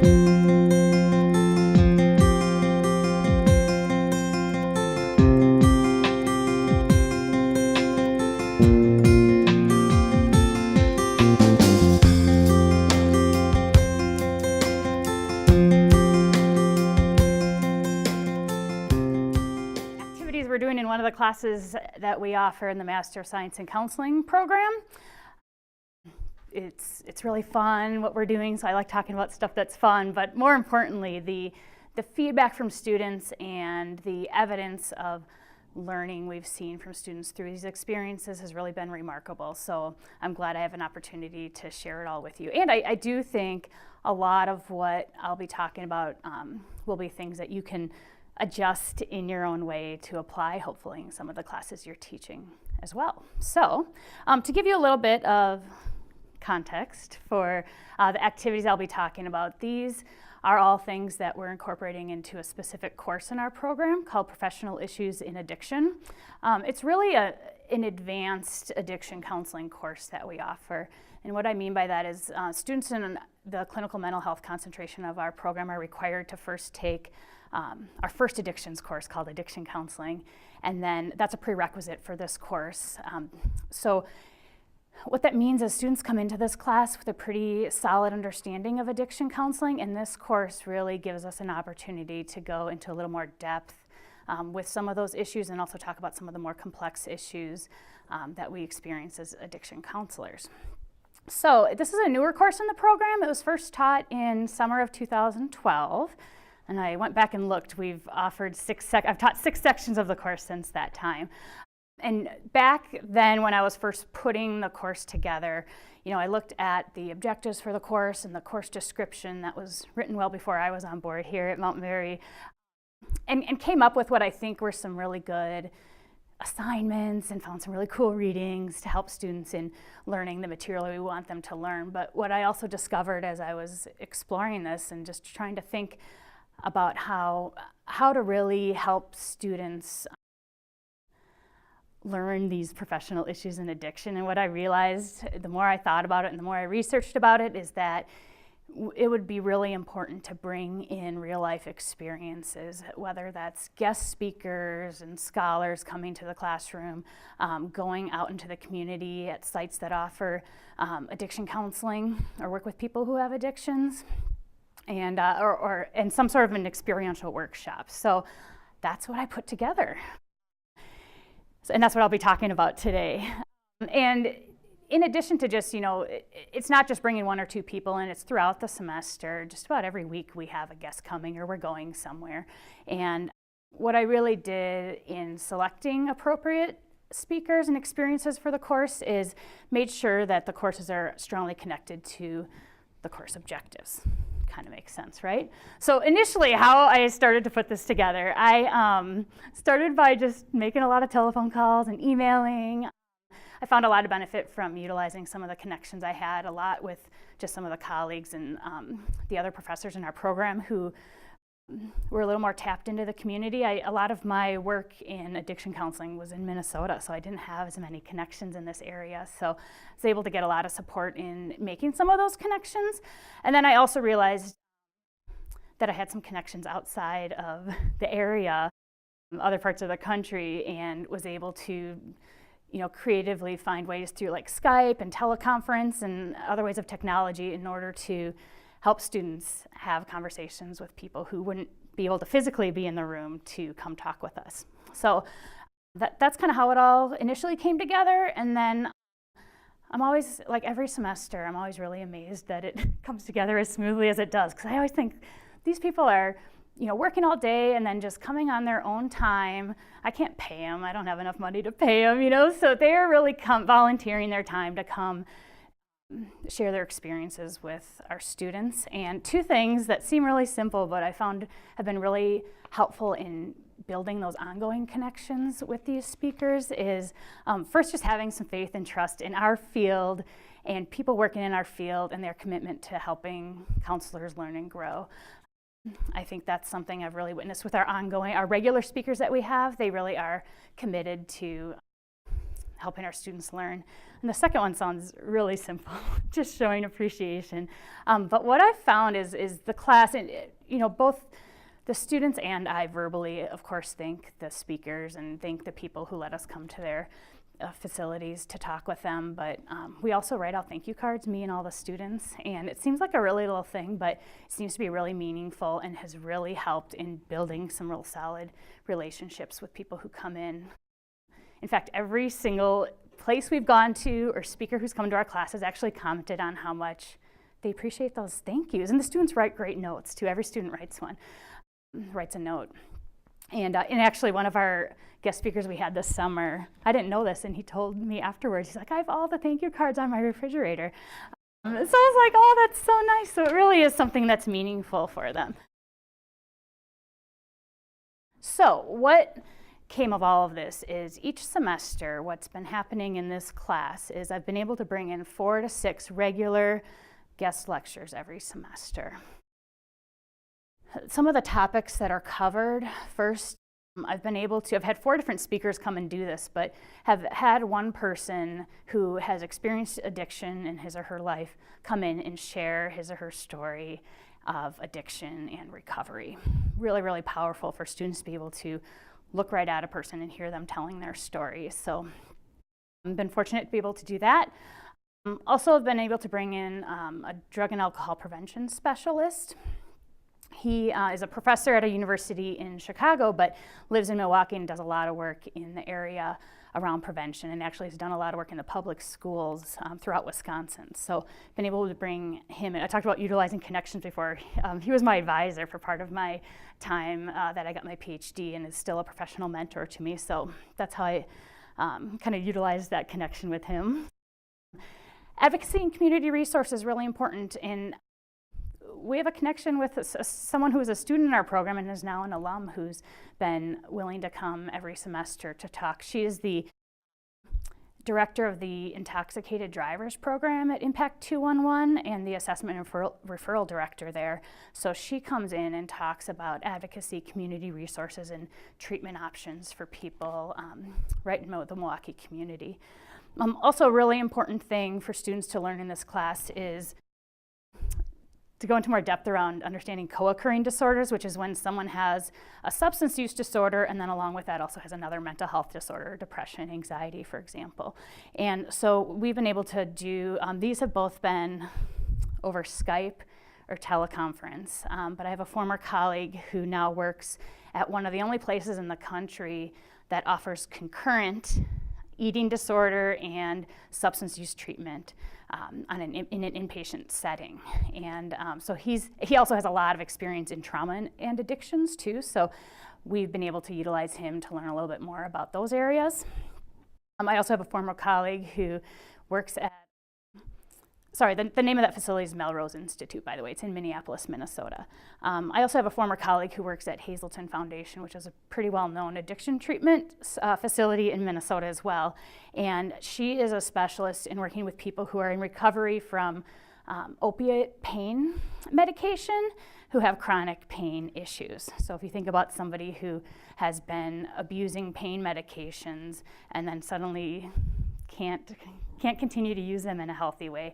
We're doing in one of the classes that we offer in the Master of Science in Counseling program. It's really fun what we're doing, so I like talking about stuff that's fun, but more importantly, the feedback from students and the evidence of learning we've seen from students through these experiences has really been remarkable. So I'm glad I have an opportunity to share it all with you. And I do think a lot of what I'll be talking about will be things that you can adjust in your own way to apply, hopefully, in some of the classes you're teaching as well. So to give you a little bit of context for the activities I'll be talking about, these are all things that we're incorporating into a specific course in our program called Professional Issues in Addiction. It's really an advanced addiction counseling course that we offer. And what I mean by that is students in the clinical mental health concentration of our program are required to first take our first addictions course called Addiction Counseling, and then that's a prerequisite for this course. So what that means is students come into this class with a pretty solid understanding of addiction counseling, and this course really gives us an opportunity to go into a little more depth with some of those issues and also talk about some of the more complex issues that we experience as addiction counselors. So this is a newer course in the program. It was first taught in summer of 2012. And I went back and looked. We've offered I've taught 6 sections of the course since that time. And back then when I was first putting the course together, I looked at the objectives for the course and the course description that was written well before I was on board here at Mount Mary, and came up with what I think were some really good assignments and found some really cool readings to help students in learning the material we want them to learn. But what I also discovered as I was exploring this and just trying to think about how to really help students learn these professional issues in addiction. And what I realized, the more I thought about it and the more I researched about it, is that it would be really important to bring in real life experiences, whether that's guest speakers and scholars coming to the classroom, going out into the community at sites that offer addiction counseling or work with people who have addictions, and or some sort of an experiential workshop. So that's what I put together. And that's what I'll be talking about today. And in addition to just, it's not just bringing 1 or 2 people in, it's throughout the semester. Just about every week we have a guest coming or we're going somewhere. And what I really did in selecting appropriate speakers and experiences for the course is made sure that the courses are strongly connected to the course objectives. Kind of makes sense, right? So initially, how I started to put this together, I started by just making a lot of telephone calls and emailing. I found a lot of benefit from utilizing some of the connections I had, a lot with just some of the colleagues and the other professors in our program who were a little more tapped into the community. A lot of my work in addiction counseling was in Minnesota, so I didn't have as many connections in this area. So I was able to get a lot of support in making some of those connections. And then I also realized that I had some connections outside of the area, other parts of the country, and was able to creatively find ways through like Skype and teleconference and other ways of technology in order to help students have conversations with people who wouldn't be able to physically be in the room to come talk with us. So that's kind of how it all initially came together. And then I'm always, like every semester, I'm always really amazed that it comes together as smoothly as it does, because I always think these people are working all day and then just coming on their own time. I can't pay them. I don't have enough money to pay them, so they're really volunteering their time to come share their experiences with our students. And 2 things that seem really simple, but I found have been really helpful in building those ongoing connections with these speakers is first, just having some faith and trust in our field and people working in our field and their commitment to helping counselors learn and grow. I think that's something I've really witnessed with our regular speakers that we have. They really are committed to helping our students learn. And the second one sounds really simple, just showing appreciation. But what I've found is the class, and both the students and I verbally, of course, thank the speakers and thank the people who let us come to their facilities to talk with them, but we also write out thank you cards, me and all the students, and it seems like a really little thing, but it seems to be really meaningful and has really helped in building some real solid relationships with people who come in. In fact, every single place we've gone to or speaker who's come to our class has actually commented on how much they appreciate those thank yous, and the students write great notes too. Every student writes a note. And actually, one of our guest speakers we had this summer, I didn't know this, and he told me afterwards, he's like, I have all the thank you cards on my refrigerator. So I was like, oh, that's so nice. So it really is something that's meaningful for them. So what came of all of this is each semester, what's been happening in this class is I've been able to bring in 4 to 6 regular guest lectures every semester. Some of the topics that are covered, first, I've had 4 different speakers come and do this, but have had one person who has experienced addiction in his or her life come in and share his or her story of addiction and recovery. Really, really powerful for students to be able to look right at a person and hear them telling their story. So I've been fortunate to be able to do that. Also, I've been able to bring in a drug and alcohol prevention specialist. He is a professor at a university in Chicago, but lives in Milwaukee and does a lot of work in the area around prevention, and actually has done a lot of work in the public schools throughout Wisconsin. So been able to bring him in. I talked about utilizing connections before. He was my advisor for part of my time that I got my Ph.D. and is still a professional mentor to me. So that's how I kind of utilized that connection with him. Advocacy and community resource is really important, and we have a connection with someone who is a student in our program and is now an alum who's been willing to come every semester to talk. She is the director of the Intoxicated Drivers Program at Impact 211 and the assessment and referral director there. So she comes in and talks about advocacy, community resources, and treatment options for people right in the Milwaukee community. Also, a really important thing for students to learn in this class is to go into more depth around understanding co-occurring disorders, which is when someone has a substance use disorder and then along with that also has another mental health disorder, depression, anxiety, for example. And so we've been able to do, these have both been over Skype or teleconference, but I have a former colleague who now works at one of the only places in the country that offers concurrent eating disorder and substance use treatment in an inpatient setting. And so he also has a lot of experience in trauma and addictions too, so we've been able to utilize him to learn a little bit more about those areas. I also have a former colleague who works at, the name of that facility is Melrose Institute, by the way. It's in Minneapolis, Minnesota. I also have a former colleague who works at Hazelton Foundation, which is a pretty well-known addiction treatment facility in Minnesota as well. And she is a specialist in working with people who are in recovery from opiate pain medication who have chronic pain issues. So if you think about somebody who has been abusing pain medications and then suddenly can't continue to use them in a healthy way,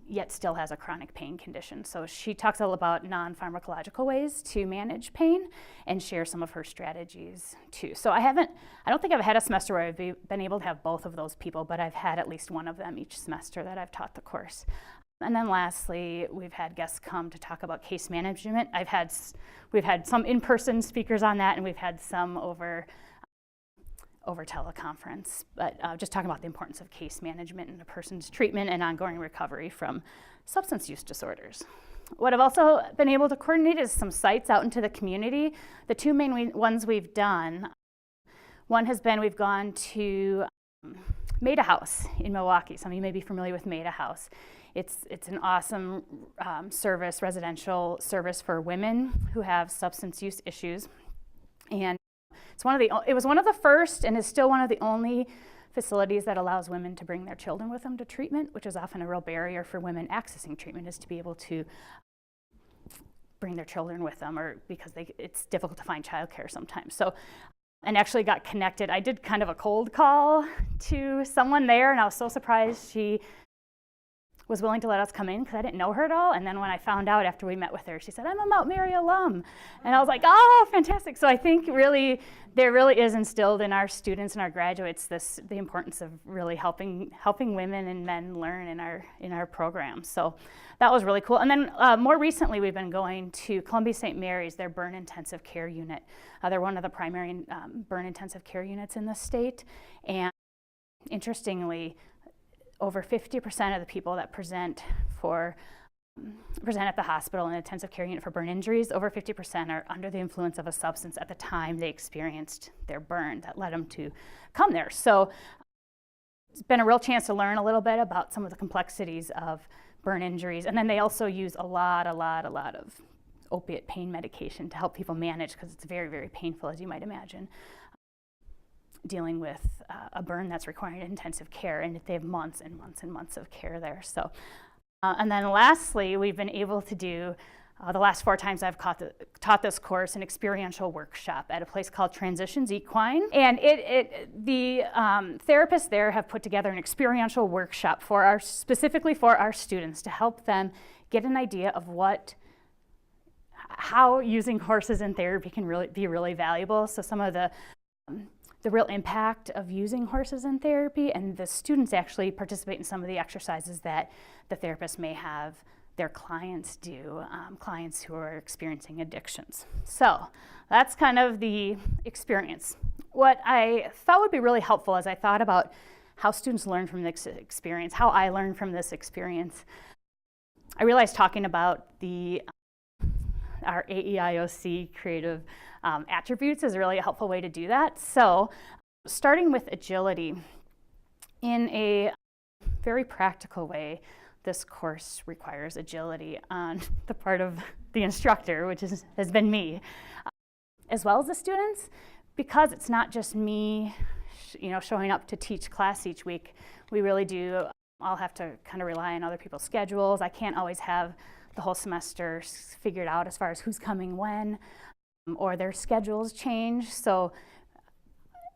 yet still has a chronic pain condition. So she talks all about non-pharmacological ways to manage pain and share some of her strategies too. So I don't think I've had a semester where I've been able to have both of those people, but I've had at least one of them each semester that I've taught the course. And then lastly, we've had guests come to talk about case management. We've had some in-person speakers on that, and we've had some over teleconference, but just talking about the importance of case management in a person's treatment and ongoing recovery from substance use disorders. What I've also been able to coordinate is some sites out into the community. The two main ones we've done, one has been we've gone to Maida House in Milwaukee. Some of you may be familiar with Maida House. It's an awesome residential service for women who have substance use issues. And it was one of the first and is still one of the only facilities that allows women to bring their children with them to treatment, which is often a real barrier for women accessing treatment, is to be able to bring their children with them, or because it's difficult to find childcare sometimes. So and actually got connected. I did kind of a cold call to someone there, and I was so surprised she was willing to let us come in because I didn't know her at all. And then when I found out after we met with her, she said, "I'm a Mount Mary alum." And I was like, "Oh, fantastic." So I think really, there really is instilled in our students and our graduates the importance of really helping women and men learn in our program. So that was really cool. And then more recently, we've been going to Columbia St. Mary's, their burn intensive care unit. They're one of the primary burn intensive care units in the state. And interestingly, over 50% of the people that present at the hospital in an intensive care unit for burn injuries, over 50% are under the influence of a substance at the time they experienced their burn that led them to come there. So it's been a real chance to learn a little bit about some of the complexities of burn injuries. And then they also use a lot of opiate pain medication to help people manage, because it's very, very painful, as you might imagine, dealing with a burn that's requiring intensive care, and they have months and months and months of care there. So, and then lastly, we've been able to do, the last 4 times I've taught this course, an experiential workshop at a place called Transitions Equine. And the therapists there have put together an experiential workshop specifically for our students to help them get an idea of how using horses in therapy can be really valuable. So some of the real impact of using horses in therapy, and the students actually participate in some of the exercises that the therapists may have their clients do, clients who are experiencing addictions. So that's kind of the experience. What I thought would be really helpful as I thought about how students learn from this experience, how I learned from this experience, I realized talking about our AEIOC creative attributes is really a helpful way to do that. So starting with agility, in a very practical way, this course requires agility on the part of the instructor, which has been me, as well as the students, because it's not just me showing up to teach class each week. We really do all have to kind of rely on other people's schedules. I can't always have the whole semester figured out as far as who's coming when, or their schedules change. So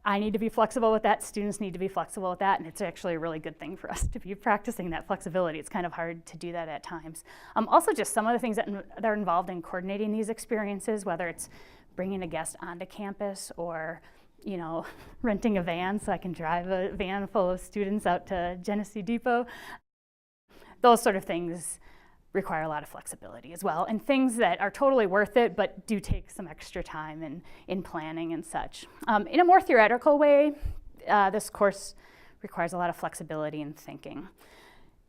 I need to be flexible with that. Students need to be flexible with that. And it's actually a really good thing for us to be practicing that flexibility. It's kind of hard to do that at times. Also, just some of the things that are involved in coordinating these experiences, whether it's bringing a guest onto campus or renting a van so I can drive a van full of students out to Genesee Depot. Those sort of things require a lot of flexibility as well, and things that are totally worth it but do take some extra time in planning and such. In a more theoretical way, this course requires a lot of flexibility in thinking.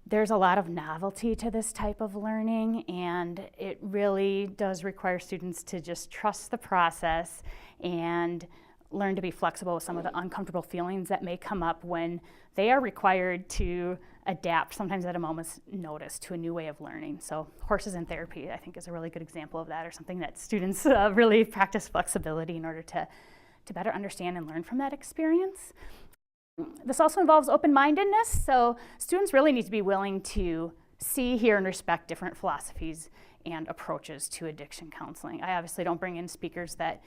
There's a lot of novelty to this type of learning, and it really does require students to just trust the process and learn to be flexible with some of the uncomfortable feelings that may come up when they are required to adapt, sometimes at a moment's notice, to a new way of learning. So horses in therapy, I think, is a really good example of that, or something that students really practice flexibility in order to better understand and learn from that experience. This also involves open-mindedness, so students really need to be willing to see, hear, and respect different philosophies and approaches to addiction counseling. I obviously don't bring in speakers that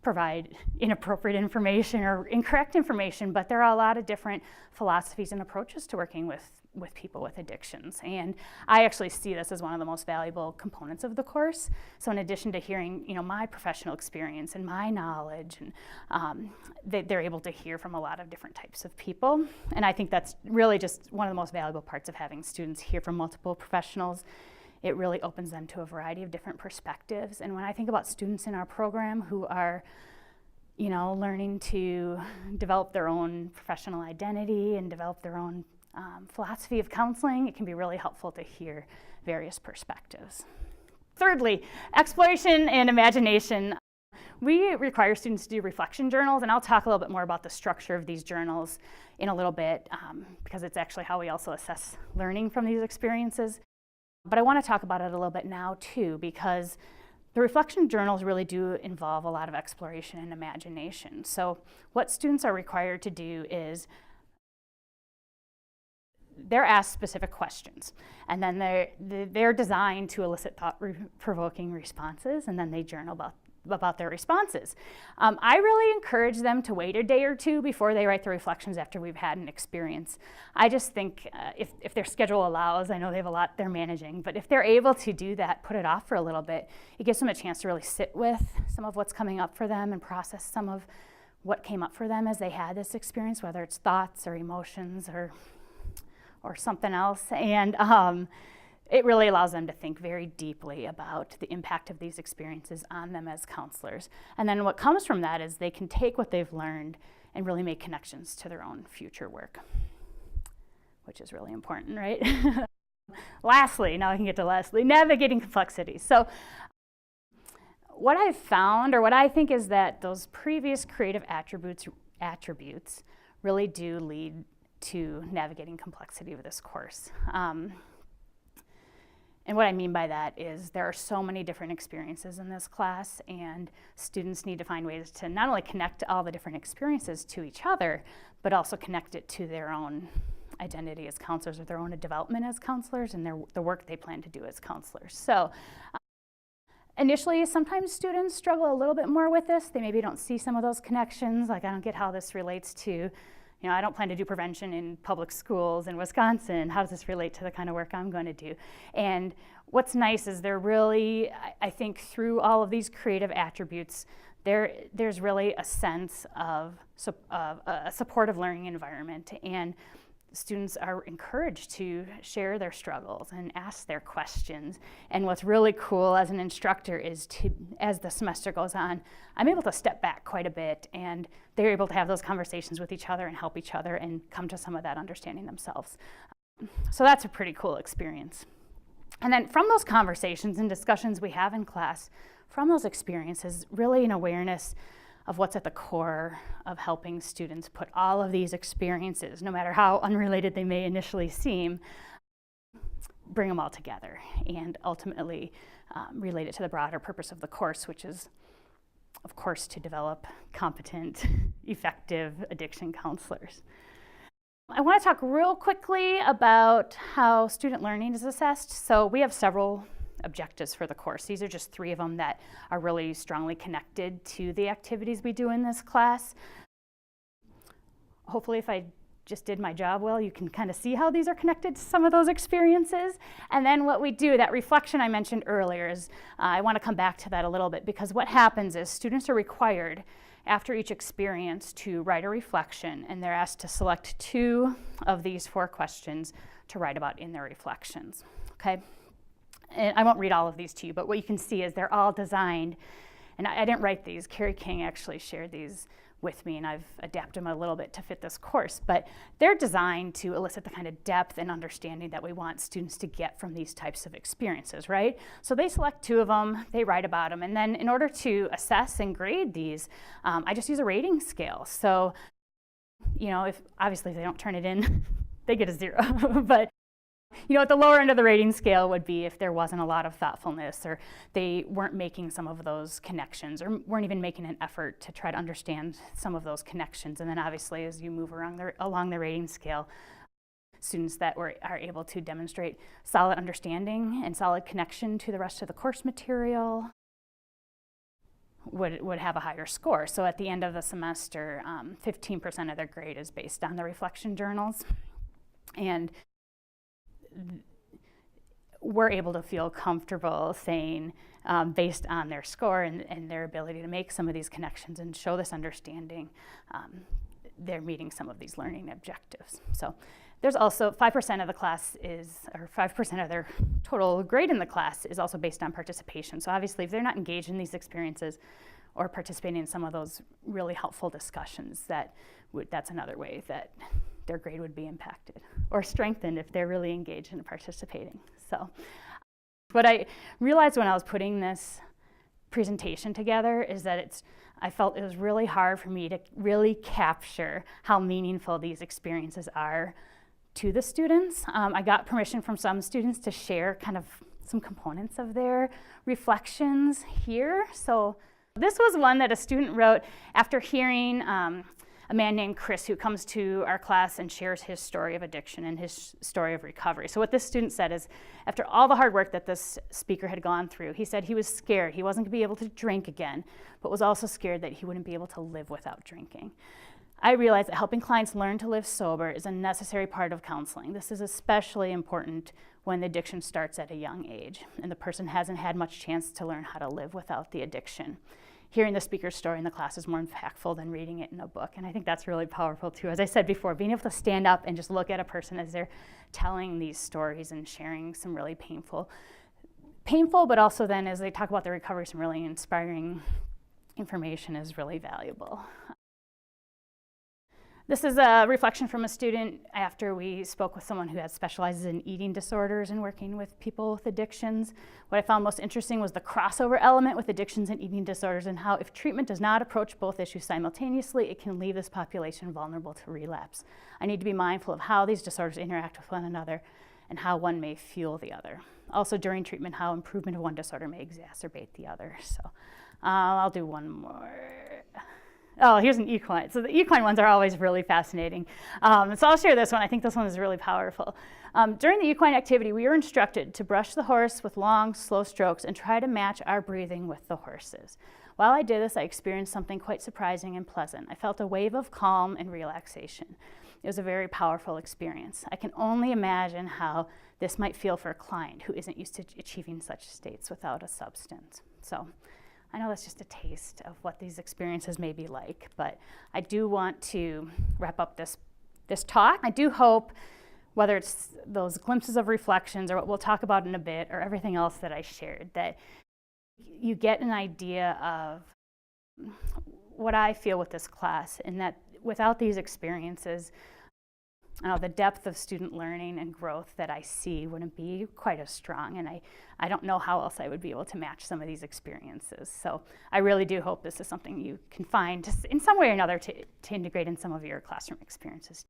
provide inappropriate information or incorrect information, but there are a lot of different philosophies and approaches to working with people with addictions. And I actually see this as one of the most valuable components of the course. So in addition to hearing my professional experience and my knowledge, and they're able to hear from a lot of different types of people. And I think that's really just one of the most valuable parts of having students hear from multiple professionals. It really opens them to a variety of different perspectives. And when I think about students in our program who are, learning to develop their own professional identity and develop their own philosophy of counseling, it can be really helpful to hear various perspectives. Thirdly, exploration and imagination. We require students to do reflection journals, and I'll talk a little bit more about the structure of these journals in a little bit, because it's actually how we also assess learning from these experiences. But I want to talk about it a little bit now too, because the reflection journals really do involve a lot of exploration and imagination. So what students are required to do is they're asked specific questions, and then they're designed to elicit thought-provoking responses, and then they journal about their responses. I really encourage them to wait a day or two before they write the reflections after we've had an experience. I just think if their schedule allows, I know they have a lot they're managing, but if they're able to do that, put it off for a little bit, it gives them a chance to really sit with some of what's coming up for them and process some of what came up for them as they had this experience, whether it's thoughts or emotions or something else. And it really allows them to think very deeply about the impact of these experiences on them as counselors. And then what comes from that is they can take what they've learned and really make connections to their own future work, which is really important, right? Lastly, now I can get to lastly, navigating complexity. So what I've found, or what I think, is that those previous creative attributes really do lead to navigating complexity of this course. And what I mean by that is there are so many different experiences in this class, and students need to find ways to not only connect all the different experiences to each other, but also connect it to their own identity as counselors, or their own development as counselors, and the work they plan to do as counselors. So initially, sometimes students struggle a little bit more with this. They maybe don't see some of those connections, like I don't get how this relates to, I don't plan to do prevention in public schools in Wisconsin. How does this relate to the kind of work I'm going to do? And what's nice is they're really, I think through all of these creative attributes, there's really a sense of a supportive learning environment, and students are encouraged to share their struggles and ask their questions. And what's really cool as an instructor is as the semester goes on, I'm able to step back quite a bit, and they're able to have those conversations with each other and help each other and come to some of that understanding themselves. So that's a pretty cool experience. And then from those conversations and discussions we have in class, from those experiences, really an awareness of what's at the core of helping students put all of these experiences, no matter how unrelated they may initially seem, bring them all together and ultimately relate it to the broader purpose of the course, which is, of course, to develop competent, effective addiction counselors. I want to talk real quickly about how student learning is assessed. So we have several objectives for the course. These are just 3 of them that are really strongly connected to the activities we do in this class. Hopefully, if I just did my job well, you can kind of see how these are connected to some of those experiences. And then what we do, that reflection I mentioned earlier, is I want to come back to that a little bit, because what happens is students are required after each experience to write a reflection, and they're asked to select 2 of these 4 questions to write about in their reflections, okay? And I won't read all of these to you, but what you can see is they're all designed, and I didn't write these. Carrie King actually shared these with me, and I've adapted them a little bit to fit this course, but they're designed to elicit the kind of depth and understanding that we want students to get from these types of experiences, right? So they select 2 of them, they write about them, and then in order to assess and grade these, I just use a rating scale. So, if obviously if they don't turn it in, they get a 0, but at the lower end of the rating scale would be if there wasn't a lot of thoughtfulness, or they weren't making some of those connections, or weren't even making an effort to try to understand some of those connections. And then obviously as you move along the rating scale, students that are able to demonstrate solid understanding and solid connection to the rest of the course material would have a higher score. So at the end of the semester, 15% of their grade is based on the reflection journals. And we're able to feel comfortable saying, based on their score and their ability to make some of these connections and show this understanding, they're meeting some of these learning objectives. So there's also 5% of the class or 5% of their total grade in the class is also based on participation. So obviously if they're not engaged in these experiences or participating in some of those really helpful discussions, that's another way that their grade would be impacted or strengthened if they're really engaged in participating. So what I realized when I was putting this presentation together is that I felt it was really hard for me to really capture how meaningful these experiences are to the students. I got permission from some students to share kind of some components of their reflections here. So this was one that a student wrote after hearing a man named Chris who comes to our class and shares his story of addiction and his story of recovery. So what this student said is, after all the hard work that this speaker had gone through, he said he was scared. He wasn't going to be able to drink again, but was also scared that he wouldn't be able to live without drinking. I realized that helping clients learn to live sober is a necessary part of counseling. This is especially important when the addiction starts at a young age and the person hasn't had much chance to learn how to live without the addiction. Hearing the speaker's story in the class is more impactful than reading it in a book, and I think that's really powerful too. As I said before, being able to stand up and just look at a person as they're telling these stories and sharing some really painful, but also then as they talk about their recovery, some really inspiring information is really valuable. This is a reflection from a student after we spoke with someone who specializes in eating disorders and working with people with addictions. What I found most interesting was the crossover element with addictions and eating disorders, and how if treatment does not approach both issues simultaneously, it can leave this population vulnerable to relapse. I need to be mindful of how these disorders interact with one another and how one may fuel the other. Also during treatment, how improvement of one disorder may exacerbate the other. So I'll do one more. Oh, here's an equine. So the equine ones are always really fascinating. So I'll share this one. I think this one is really powerful. During the equine activity, we were instructed to brush the horse with long, slow strokes and try to match our breathing with the horse's. While I did this, I experienced something quite surprising and pleasant. I felt a wave of calm and relaxation. It was a very powerful experience. I can only imagine how this might feel for a client who isn't used to achieving such states without a substance. So I know that's just a taste of what these experiences may be like, but I do want to wrap up this talk. I do hope, whether it's those glimpses of reflections or what we'll talk about in a bit, or everything else that I shared, that you get an idea of what I feel with this class, and that without these experiences, the depth of student learning and growth that I see wouldn't be quite as strong, and I don't know how else I would be able to match some of these experiences. So I really do hope this is something you can find in some way or another to integrate in some of your classroom experiences.